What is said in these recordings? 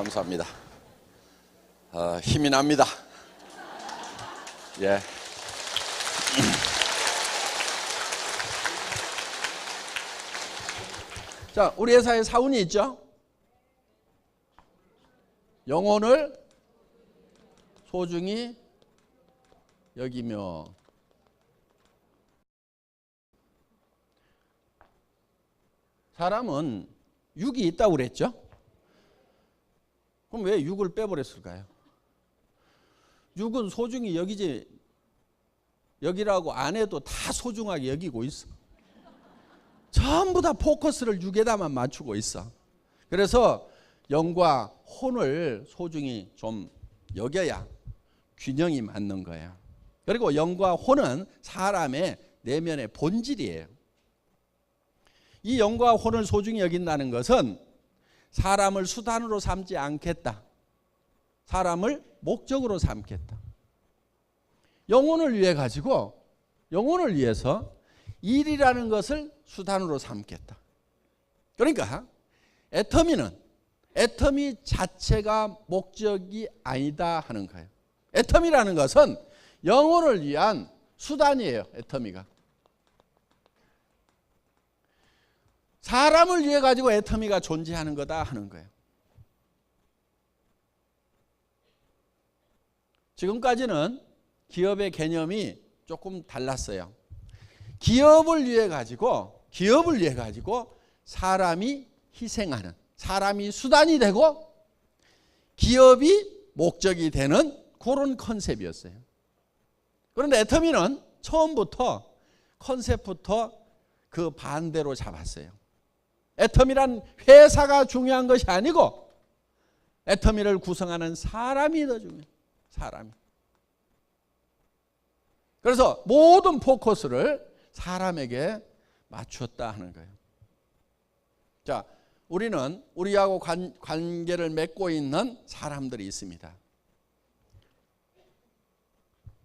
감사합니다. 힘이 납니다. 예. 자, 우리 회사에 사운이 있죠? 영혼을 소중히 여기며. 사람은 육이 있다고 그랬죠? 그럼 왜 육을 빼버렸을까요? 육은 소중히 여기지, 여기라고 안 해도 다 소중하게 여기고 있어. 전부 다 포커스를 육에다만 맞추고 있어. 그래서 영과 혼을 소중히 좀 여겨야 균형이 맞는 거예요. 그리고 영과 혼은 사람의 내면의 본질이에요. 이 영과 혼을 소중히 여긴다는 것은 사람을 수단으로 삼지 않겠다. 사람을 목적으로 삼겠다. 영혼을 위해 가지고, 영혼을 위해서 일이라는 것을 수단으로 삼겠다. 그러니까 애터미 자체가 목적이 아니다 하는 거예요. 애터미라는 것은 영혼을 위한 수단이에요. 애터미가. 사람을 위해 가지고 애터미가 존재하는 거다 하는 거예요. 지금까지는 기업의 개념이 조금 달랐어요. 기업을 위해 가지고 사람이 희생하는, 사람이 수단이 되고 기업이 목적이 되는 그런 컨셉이었어요. 그런데 애터미는 처음부터 컨셉부터 그 반대로 잡았어요. 애터미란 회사가 중요한 것이 아니고 애터미를 구성하는 사람이 더 중요해요. 사람이. 그래서 모든 포커스를 사람에게 맞췄다 하는 거예요. 자, 우리는 우리하고 관계를 맺고 있는 사람들이 있습니다.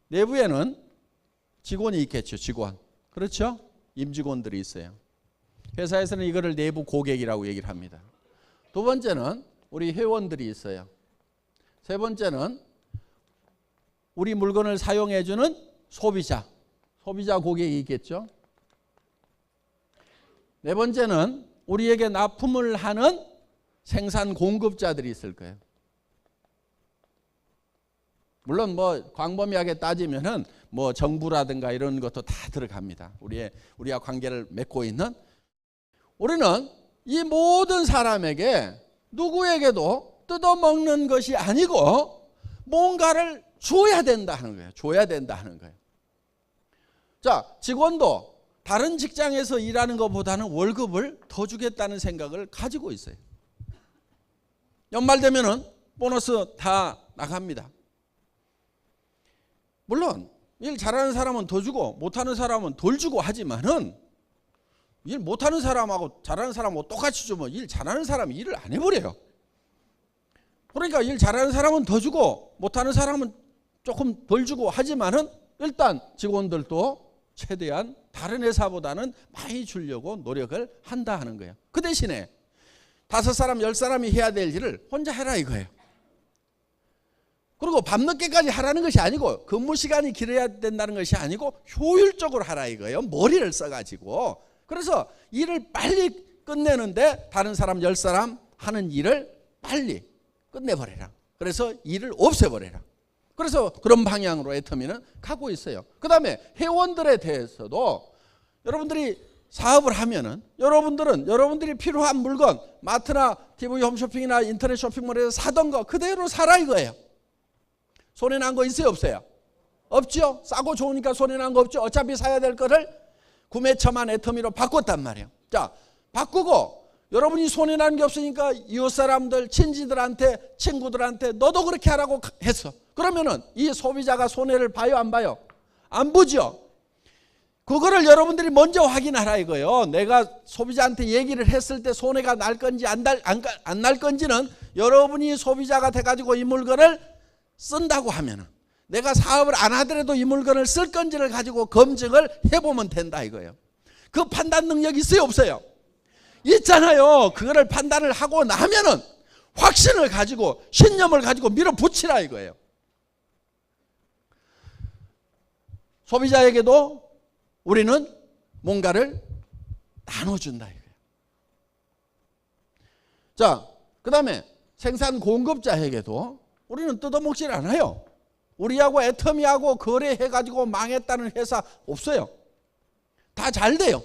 내부에는 직원이 있겠죠. 직원. 그렇죠? 임직원들이 있어요. 회사에서는 이거를 내부 고객이라고 얘기를 합니다. 두 번째는 우리 회원들이 있어요. 세 번째는 우리 물건을 사용해 주는 소비자 고객이 있겠죠. 네 번째는 우리에게 납품을 하는 생산 공급자들이 있을 거예요. 물론 뭐 광범위하게 따지면은 뭐 정부라든가 이런 것도 다 들어갑니다. 우리와 관계를 맺고 있는, 우리는 이 모든 사람에게 누구에게도 뜯어먹는 것이 아니고 뭔가를 줘야 된다 하는 거예요. 줘야 된다 하는 거예요. 자, 직원도 다른 직장에서 일하는 것보다는 월급을 더 주겠다는 생각을 가지고 있어요. 연말 되면은 보너스 다 나갑니다. 물론 일 잘하는 사람은 더 주고 못하는 사람은 덜 주고 하지만은, 일 못하는 사람하고 잘하는 사람하고 똑같이 주면 일 잘하는 사람이 일을 안 해버려요. 그러니까 일 잘하는 사람은 더 주고 못하는 사람은 조금 덜 주고 하지만은 일단 직원들도 최대한 다른 회사보다는 많이 주려고 노력을 한다 하는 거예요. 그 대신에 5사람 10사람이 해야 될 일을 혼자 해라 이거예요. 그리고 밤늦게까지 하라는 것이 아니고, 근무 시간이 길어야 된다는 것이 아니고 효율적으로 하라 이거예요. 머리를 써가지고. 그래서 일을 빨리 끝내는데 다른 사람 10사람 하는 일을 빨리 끝내버려라. 그래서 일을 없애버려라. 그래서 그런 방향으로 애터미는 가고 있어요. 그 다음에 회원들에 대해서도 여러분들이 사업을 하면은 여러분들이 필요한 물건, 마트나 TV 홈쇼핑이나 인터넷 쇼핑몰에서 사던 거 그대로 사라 이거예요. 손해난 거 있어요 없어요? 없죠. 싸고 좋으니까 손해난 거 없죠. 어차피 사야 될 거를 구매처만 애터미로 바꿨단 말이에요. 자, 바꾸고 여러분이 손해난 게 없으니까 이웃 사람들, 친지들한테, 친구들한테 너도 그렇게 하라고 했어. 그러면은 이 소비자가 손해를 봐요 안 봐요? 안 보죠. 그거를 여러분들이 먼저 확인하라 이거예요. 내가 소비자한테 얘기를 했을 때 손해가 날 건지 안 날 건지는 여러분이 소비자가 돼가지고 이 물건을 쓴다고 하면은, 내가 사업을 안 하더라도 이 물건을 쓸 건지를 가지고 검증을 해보면 된다 이거예요. 그 판단 능력이 있어요 없어요? 있잖아요. 그거를 판단을 하고 나면은 확신을 가지고 신념을 가지고 밀어붙이라 이거예요. 소비자에게도 우리는 뭔가를 나눠준다 이거예요. 자, 그 다음에 생산 공급자에게도 우리는 뜯어먹질 않아요. 우리하고 애터미하고 거래해가지고 망했다는 회사 없어요. 다 잘 돼요.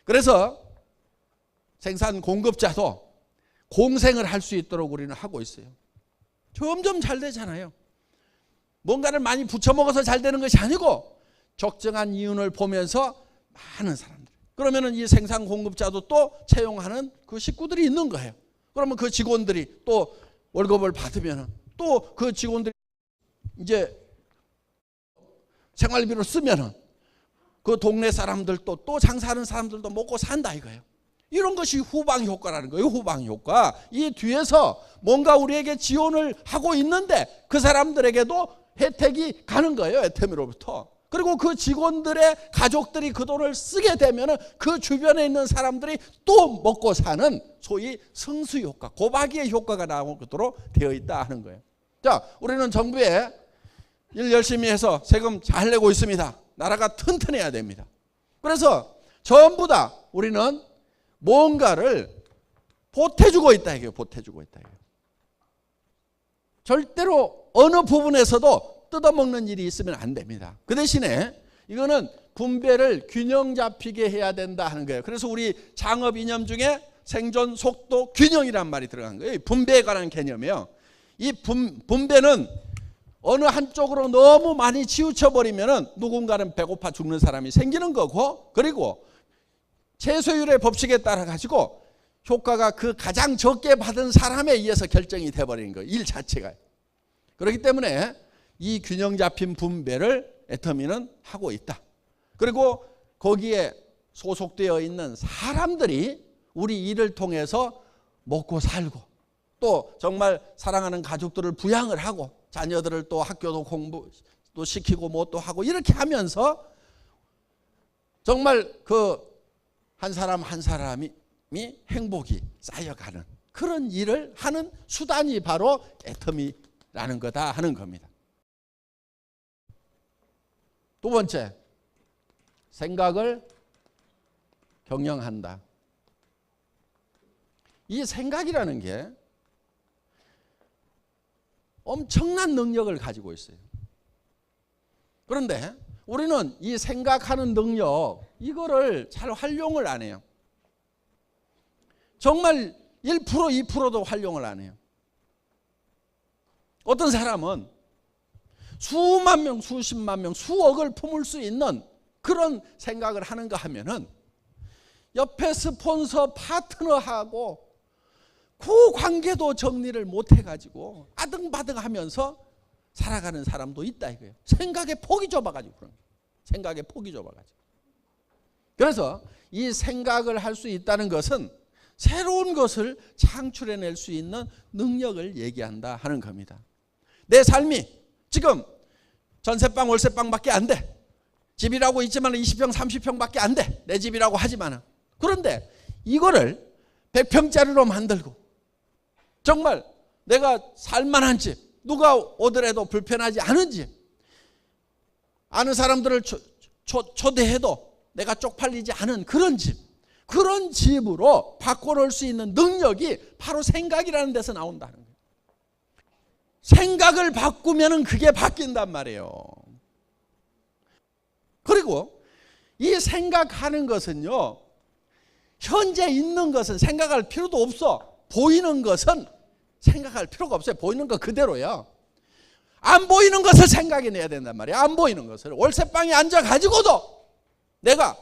그래서 생산 공급자도 공생을 할 수 있도록 우리는 하고 있어요. 점점 잘 되잖아요. 뭔가를 많이 부쳐먹어서 잘 되는 것이 아니고 적정한 이윤을 보면서 많은 사람들. 그러면은 이 생산 공급자도 또 채용하는 그 식구들이 있는 거예요. 그러면 그 직원들이 또 월급을 받으면은 또 그 직원들이 이제 생활비로 쓰면은 그 동네 사람들도 또 장사하는 사람들도 먹고 산다 이거예요. 이런 것이 후방 효과라는 거예요. 후방 효과. 이 뒤에서 뭔가 우리에게 지원을 하고 있는데 그 사람들에게도 혜택이 가는 거예요. 애터미로부터. 그리고 그 직원들의 가족들이 그 돈을 쓰게 되면 그 주변에 있는 사람들이 또 먹고 사는 소위 성수 효과, 고박이의 효과가 나오도록 되어 있다 하는 거예요. 자, 우리는 정부에 일 열심히 해서 세금 잘 내고 있습니다. 나라가 튼튼해야 됩니다. 그래서 전부 다 우리는 뭔가를 보태주고 있다 이게요. 보태주고 있다 이게요. 절대로 어느 부분에서도 뜯어먹는 일이 있으면 안 됩니다. 그 대신에 이거는 분배를 균형 잡히게 해야 된다 하는 거예요. 그래서 우리 창업 이념 중에 생존 속도 균형이란 말이 들어간 거예요. 분배에 관한 개념이에요. 이 분배는 어느 한쪽으로 너무 많이 치우쳐 버리면은 누군가는 배고파 죽는 사람이 생기는 거고, 그리고 최소율의 법칙에 따라 가지고 효과가 그 가장 적게 받은 사람에 의해서 결정이 돼 버리는 거예요. 일 자체가. 그렇기 때문에 이 균형 잡힌 분배를 애터미는 하고 있다. 그리고 거기에 소속되어 있는 사람들이 우리 일을 통해서 먹고 살고 또 정말 사랑하는 가족들을 부양을 하고 자녀들을 또 학교도 공부도 시키고 뭐 또 하고 이렇게 하면서 정말 그 한 사람 한 사람이 행복이 쌓여가는 그런 일을 하는 수단이 바로 애터미라는 거다 하는 겁니다. 두 번째, 생각을 경영한다. 이 생각이라는 게 엄청난 능력을 가지고 있어요. 그런데 우리는 이 생각하는 능력 이거를 잘 활용을 안 해요. 정말 1%, 2%도 활용을 안 해요. 어떤 사람은 수만 명, 수십만 명, 수억을 품을 수 있는 그런 생각을 하는가 하면은 옆에 스폰서 파트너하고 그 관계도 정리를 못 해가지고 아등바등하면서 살아가는 사람도 있다 이거예요. 생각의 폭이 좁아가지고 그런 거예요. 생각의 폭이 좁아가지고. 그래서 이 생각을 할 수 있다는 것은 새로운 것을 창출해낼 수 있는 능력을 얘기한다 하는 겁니다. 내 삶이 지금 전세방 월세방밖에 안 돼. 집이라고 있지만 20평 30평밖에 안 돼. 내 집이라고 하지만. 그런데 이거를 100평짜리로 만들고 정말 내가 살만한 집, 누가 오더라도 불편하지 않은 집, 아는 사람들을 초대해도 내가 쪽팔리지 않은 그런 집, 그런 집으로 바꿔놓을 수 있는 능력이 바로 생각이라는 데서 나온다는 거예요. 생각을 바꾸면 그게 바뀐단 말이에요. 그리고 이 생각하는 것은요, 현재 있는 것은 생각할 필요도 없어. 보이는 것은 생각할 필요가 없어요. 보이는 거 그대로요. 안 보이는 것을 생각해내야 된단 말이에요. 안 보이는 것을. 월세방에 앉아가지고도 내가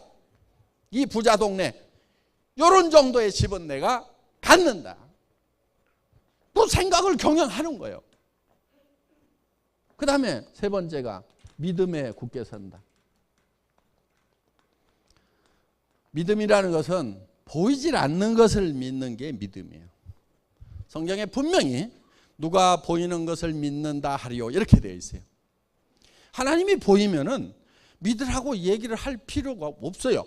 이 부자 동네 이런 정도의 집은 내가 갖는다. 또 생각을 경영하는 거예요. 그 다음에 세 번째가 믿음에 굳게 선다. 믿음이라는 것은 보이질 않는 것을 믿는 게 믿음이에요. 성경에 분명히 누가 보이는 것을 믿는다 하리요 이렇게 되어 있어요. 하나님이 보이면은 믿으라고 얘기를 할 필요가 없어요.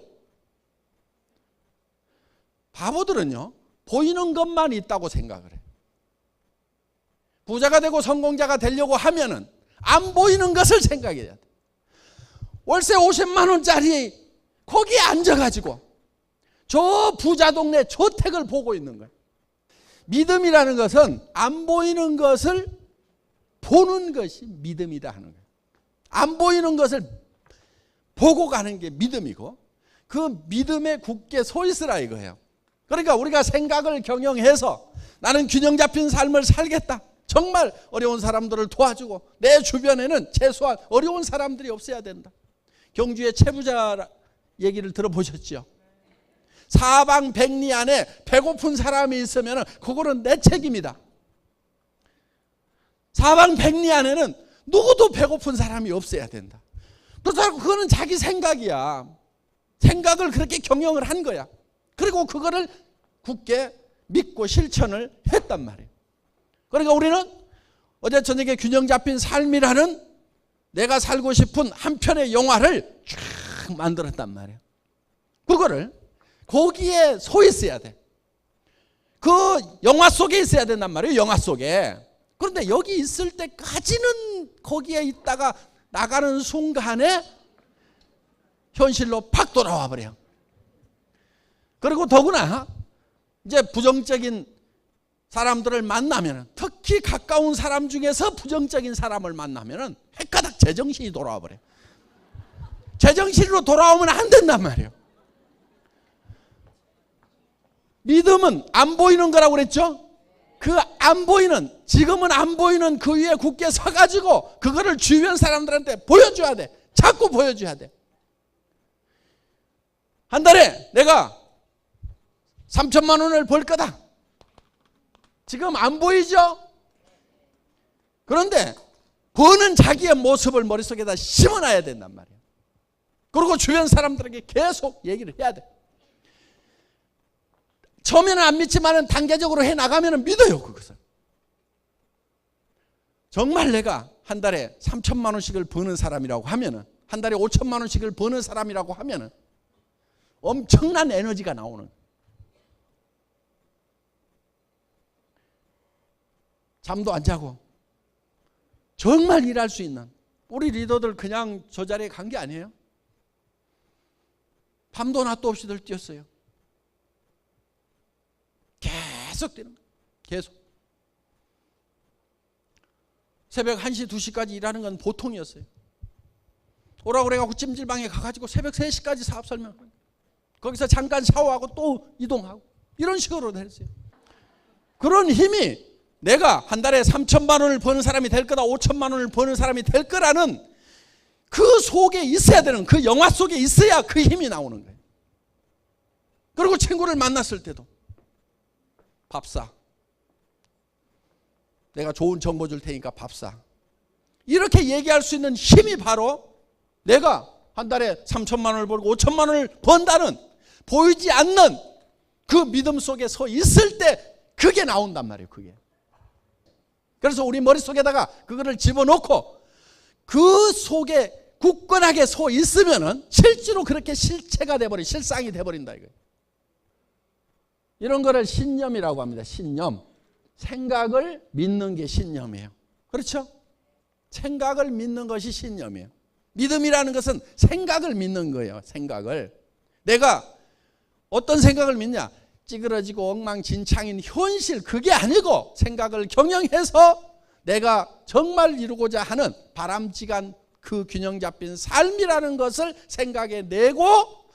바보들은요, 보이는 것만 있다고 생각을 해요. 부자가 되고 성공자가 되려고 하면은 안 보이는 것을 생각해야 돼. 월세 50만 원짜리 거기에 앉아가지고 저 부자 동네 저택을 보고 있는 거예요. 믿음이라는 것은 안 보이는 것을 보는 것이 믿음이다 하는 거예요. 안 보이는 것을 보고 가는 게 믿음이고 그 믿음에 굳게 서 있으라 이거예요. 그러니까 우리가 생각을 경영해서 나는 균형 잡힌 삶을 살겠다. 정말 어려운 사람들을 도와주고 내 주변에는 최소한 어려운 사람들이 없어야 된다. 경주의 채부자 얘기를 들어보셨죠? 사방백리 안에 배고픈 사람이 있으면 그거는 내 책임이다. 사방백리 안에는 누구도 배고픈 사람이 없어야 된다. 그렇다고 그거는 자기 생각이야. 생각을 그렇게 경영을 한 거야. 그리고 그거를 굳게 믿고 실천을 했단 말이에요. 그러니까 우리는 어제 저녁에 균형 잡힌 삶이라는 내가 살고 싶은 한 편의 영화를 쫙 만들었단 말이에요. 그거를 거기에 서 있어야 돼. 그 영화 속에 있어야 된단 말이에요. 영화 속에. 그런데 여기 있을 때까지는 거기에 있다가 나가는 순간에 현실로 팍 돌아와 버려요. 그리고 더구나 이제 부정적인 사람들을 만나면, 특히 가까운 사람 중에서 부정적인 사람을 만나면 헷가닥 제정신이 돌아와 버려요. 제정신으로 돌아오면 안 된단 말이에요. 믿음은 안 보이는 거라고 그랬죠? 그 안 보이는, 지금은 안 보이는 그 위에 굳게 서가지고 그거를 주변 사람들한테 보여줘야 돼. 자꾸 보여줘야 돼. 한 달에 내가 3천만 원을 벌 거다. 지금 안 보이죠? 그런데 버는 자기의 모습을 머릿속에다 심어놔야 된단 말이에요. 그리고 주변 사람들에게 계속 얘기를 해야 돼. 처음에는 안 믿지만 단계적으로 해나가면 믿어요. 그것을. 정말 내가 한 달에 3천만 원씩을 버는 사람이라고 하면, 한 달에 5천만 원씩을 버는 사람이라고 하면 엄청난 에너지가 나오는 거예요. 잠도 안 자고 정말 일할 수 있는 우리 리더들 그냥 저 자리에 간 게 아니에요. 밤도 낮도 없이들 뛰었어요. 계속 뛰는 거예요. 계속. 새벽 1시, 2시까지 일하는 건 보통이었어요. 오라고 그래가지고 찜질방에 가가지고 새벽 3시까지 사업 설명하고 거기서 잠깐 샤워하고 또 이동하고 이런 식으로 했어요. 그런 힘이 내가 한 달에 3천만 원을 버는 사람이 될 거다, 5천만 원을 버는 사람이 될 거라는 그 속에 있어야 되는, 그 영화 속에 있어야 그 힘이 나오는 거예요. 그리고 친구를 만났을 때도 밥 사. 내가 좋은 정보 줄 테니까 밥 사. 이렇게 얘기할 수 있는 힘이 바로 내가 한 달에 3천만 원을 벌고 5천만 원을 번다는 보이지 않는 그 믿음 속에 서 있을 때 그게 나온단 말이에요. 그게. 그래서 우리 머릿속에다가 그거를 집어넣고 그 속에 굳건하게 서 있으면은 실제로 그렇게 실체가 돼버린, 실상이 돼버린다 이거예요. 이런 거를 신념이라고 합니다. 신념. 생각을 믿는 게 신념이에요. 그렇죠? 생각을 믿는 것이 신념이에요. 믿음이라는 것은 생각을 믿는 거예요. 생각을. 내가 어떤 생각을 믿냐? 찌그러지고 엉망진창인 현실, 그게 아니고 생각을 경영해서 내가 정말 이루고자 하는 바람직한 그 균형 잡힌 삶이라는 것을 생각해 내고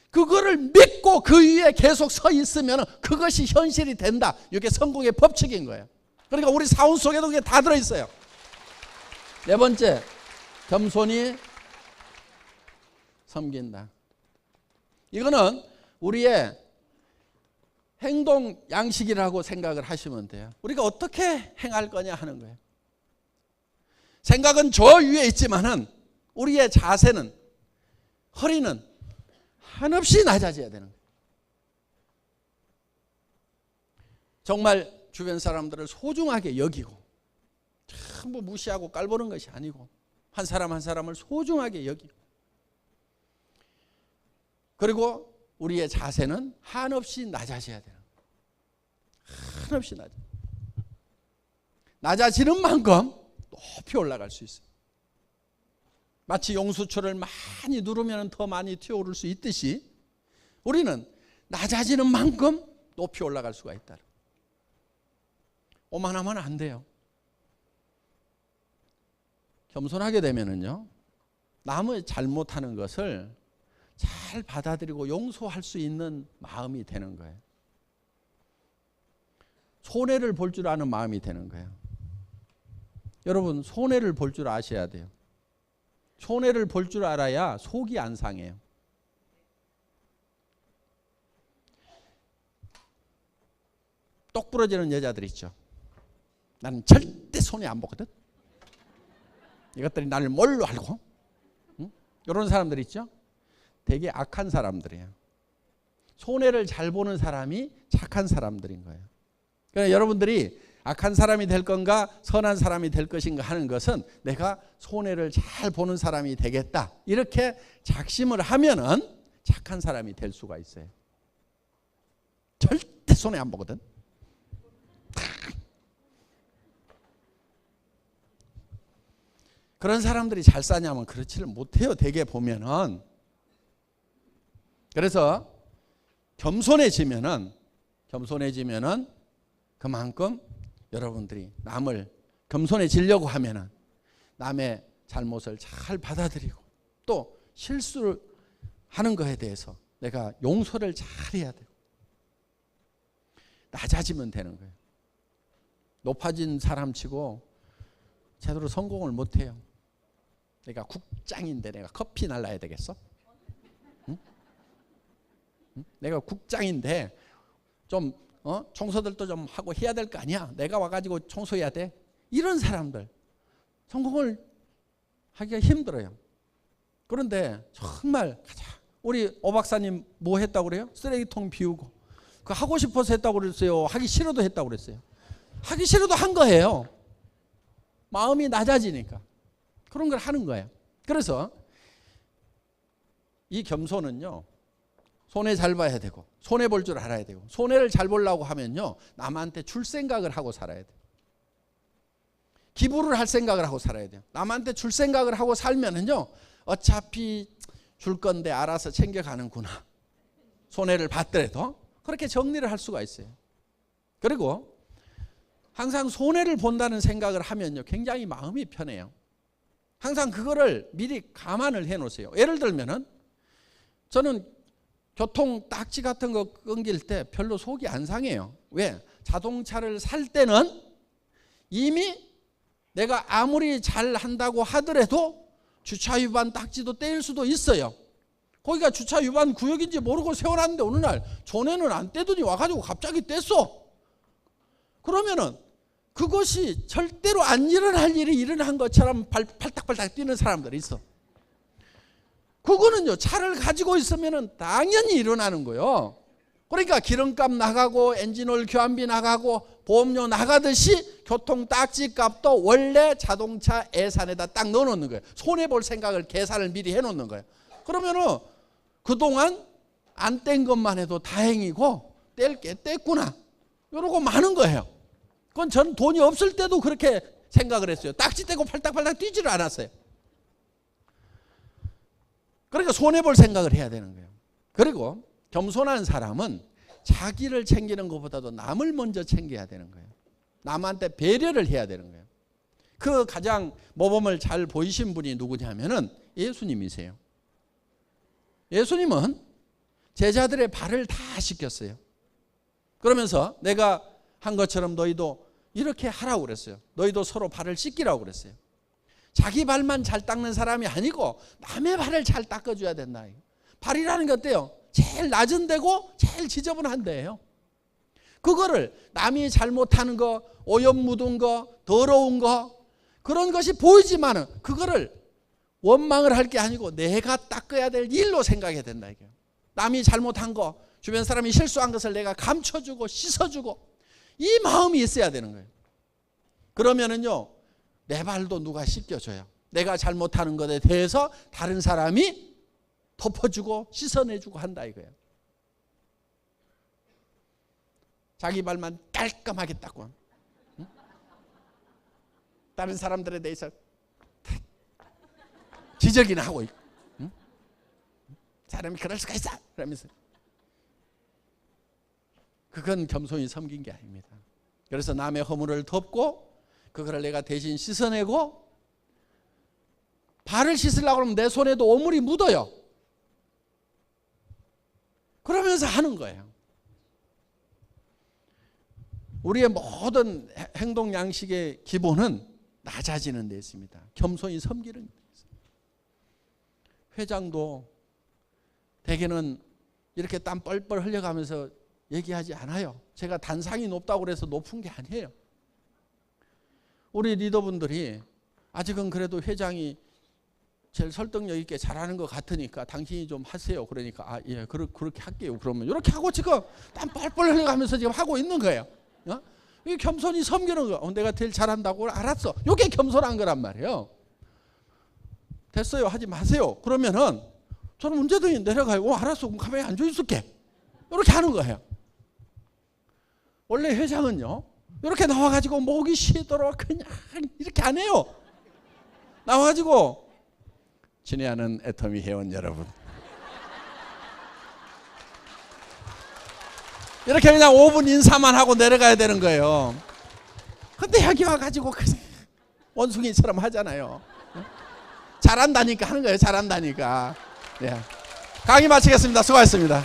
그거를 믿고 그 위에 계속 서 있으면 그것이 현실이 된다. 이게 성공의 법칙인 거예요. 그러니까 우리 사원 속에도 그게 다 들어있어요. 네 번째, 겸손히 섬긴다. 이거는 우리의 행동 양식이라고 생각을 하시면 돼요. 우리가 어떻게 행할 거냐 하는 거예요. 생각은 저 위에 있지만은 우리의 자세는, 허리는 한없이 낮아져야 되는 거예요. 정말 주변 사람들을 소중하게 여기고 전부 무시하고 깔보는 것이 아니고 한 사람 한 사람을 소중하게 여기고, 그리고 우리의 자세는 한없이 낮아져야 되는 거예요. 한없이 낮아지는 만큼 높이 올라갈 수 있어요. 마치 용수철을 많이 누르면 더 많이 튀어오를 수 있듯이 우리는 낮아지는 만큼 높이 올라갈 수가 있다. 오만하면 안 돼요. 겸손하게 되면은요, 남의 잘못하는 것을 잘 받아들이고 용서할 수 있는 마음이 되는 거예요. 손해를 볼 줄 아는 마음이 되는 거예요. 여러분, 손해를 볼 줄 아셔야 돼요. 손해를 볼 줄 알아야 속이 안 상해요. 똑 부러지는 여자들 있죠. 나는 절대 손해 안 보거든. 이것들이 나를 뭘로 알고? 응? 이런 사람들 있죠. 되게 악한 사람들이에요. 손해를 잘 보는 사람이 착한 사람들인 거예요. 그러니까 여러분들이 악한 사람이 될 건가 선한 사람이 될 것인가 하는 것은 내가 손해를 잘 보는 사람이 되겠다, 이렇게 작심을 하면은 착한 사람이 될 수가 있어요. 절대 손해 안 보거든. 그런 사람들이 잘 사냐면 그렇지를 못해요. 대개 보면은. 그래서 겸손해지면은 그만큼 여러분들이 남을 겸손해지려고 하면은 남의 잘못을 잘 받아들이고 또 실수를 하는 것에 대해서 내가 용서를 잘 해야 되고 낮아지면 되는 거예요. 높아진 사람치고 제대로 성공을 못해요. 내가 국장인데 내가 커피 날라야 되겠어? 응? 응? 내가 국장인데 좀 청소들도 좀 하고 해야 될 거 아니야. 내가 와가지고 청소해야 돼. 이런 사람들 성공을 하기가 힘들어요. 그런데 정말 우리 오 박사님 뭐 했다고 그래요? 쓰레기통 비우고. 그 하고 싶어서 했다고 그랬어요? 하기 싫어도 했다고 그랬어요? 하기 싫어도 한 거예요. 마음이 낮아지니까 그런 걸 하는 거예요. 그래서 이 겸손은요, 손해 잘 봐야 되고 손해 볼 줄 알아야 되고, 손해를 잘 보려고 하면요 남한테 줄 생각을 하고 살아야 돼요. 기부를 할 생각을 하고 살아야 돼요. 남한테 줄 생각을 하고 살면은요 어차피 줄 건데 알아서 챙겨가는구나, 손해를 받더라도 그렇게 정리를 할 수가 있어요. 그리고 항상 손해를 본다는 생각을 하면요 굉장히 마음이 편해요. 항상 그거를 미리 감안을 해 놓으세요. 예를 들면은 저는 교통 딱지 같은 거 끊길 때 별로 속이 안 상해요. 왜? 자동차를 살 때는 이미 내가 아무리 잘 한다고 하더라도 주차 위반 딱지도 떼일 수도 있어요. 거기가 주차 위반 구역인지 모르고 세워놨는데 어느 날 전에는 안 떼더니 와가지고 갑자기 뗐어. 그러면은 그것이 절대로 안 일어날 일이 일어난 것처럼 팔딱팔딱 뛰는 사람들이 있어. 그거는요 차를 가지고 있으면은 당연히 일어나는 거예요. 그러니까 기름값 나가고 엔진오일 교환비 나가고 보험료 나가듯이 교통 딱지 값도 원래 자동차 예산에다 딱 넣어놓는 거예요. 손해볼 생각을 계산을 미리 해놓는 거예요. 그러면은 그동안 안 뗀 것만 해도 다행이고 뗄 게 뗐구나 이러고 마는 거예요. 그건 전 돈이 없을 때도 그렇게 생각을 했어요. 딱지 떼고 팔딱팔딱 뛰지를 않았어요. 그러니까 손해볼 생각을 해야 되는 거예요. 그리고 겸손한 사람은 자기를 챙기는 것보다도 남을 먼저 챙겨야 되는 거예요. 남한테 배려를 해야 되는 거예요. 그 가장 모범을 잘 보이신 분이 누구냐면은 예수님이세요. 예수님은 제자들의 발을 다 씻겼어요. 그러면서 내가 한 것처럼 너희도 이렇게 하라고 그랬어요. 너희도 서로 발을 씻기라고 그랬어요. 자기 발만 잘 닦는 사람이 아니고 남의 발을 잘 닦아줘야 된다. 발이라는 게 어때요? 제일 낮은 데고 제일 지저분한 데예요. 그거를 남이 잘못하는 거, 오염 묻은 거, 더러운 거 그런 것이 보이지만은 그거를 원망을 할 게 아니고 내가 닦아야 될 일로 생각해야 된다. 이게. 남이 잘못한 거, 주변 사람이 실수한 것을 내가 감춰주고 씻어주고 이 마음이 있어야 되는 거예요. 그러면은요 내 발도 누가 씻겨줘요. 내가 잘못하는 것에 대해서 다른 사람이 덮어주고 씻어내주고 한다 이거예요. 자기 발만 깔끔하게 닦고, 응? 다른 사람들에 대해서 지적이나 하고 있고, 응? 사람이 그럴 수가 있어 그러면서. 그건 겸손히 섬긴 게 아닙니다. 그래서 남의 허물을 덮고 그거를 내가 대신 씻어내고, 발을 씻으려고 하면 내 손에도 오물이 묻어요. 그러면서 하는 거예요. 우리의 모든 행동 양식의 기본은 낮아지는 데 있습니다. 겸손히 섬기는 데 있습니다. 회장도 대개는 이렇게 땀 뻘뻘 흘려가면서 얘기하지 않아요. 제가 단상이 높다고 그래서 높은 게 아니에요. 우리 리더분들이 아직은 그래도 회장이 제일 설득력 있게 잘하는 것 같으니까 당신이 좀 하세요. 그러니까 아, 예, 그렇게 할게요. 그러면 이렇게 하고 지금 땀 뻘뻘 흘려가면서 지금 하고 있는 거예요. 어? 이게 겸손히 섬기는 거. 내가 제일 잘한다고 알았어. 이게 겸손한 거란 말이에요. 됐어요. 하지 마세요. 그러면은 저는 문제등이 내려가요. 알았어. 그럼 가만히 앉아 있을게. 이렇게 하는 거예요. 원래 회장은요, 이렇게 나와가지고 목이 쉬도록 그냥 이렇게 안 해요. 나와가지고 친애하는 애터미 회원 여러분, 이렇게 그냥 5분 인사만 하고 내려가야 되는 거예요. 근데 여기 와가지고 원숭이처럼 하잖아요. 잘한다니까 하는 거예요. 잘한다니까. 예. 강의 마치겠습니다. 수고하셨습니다.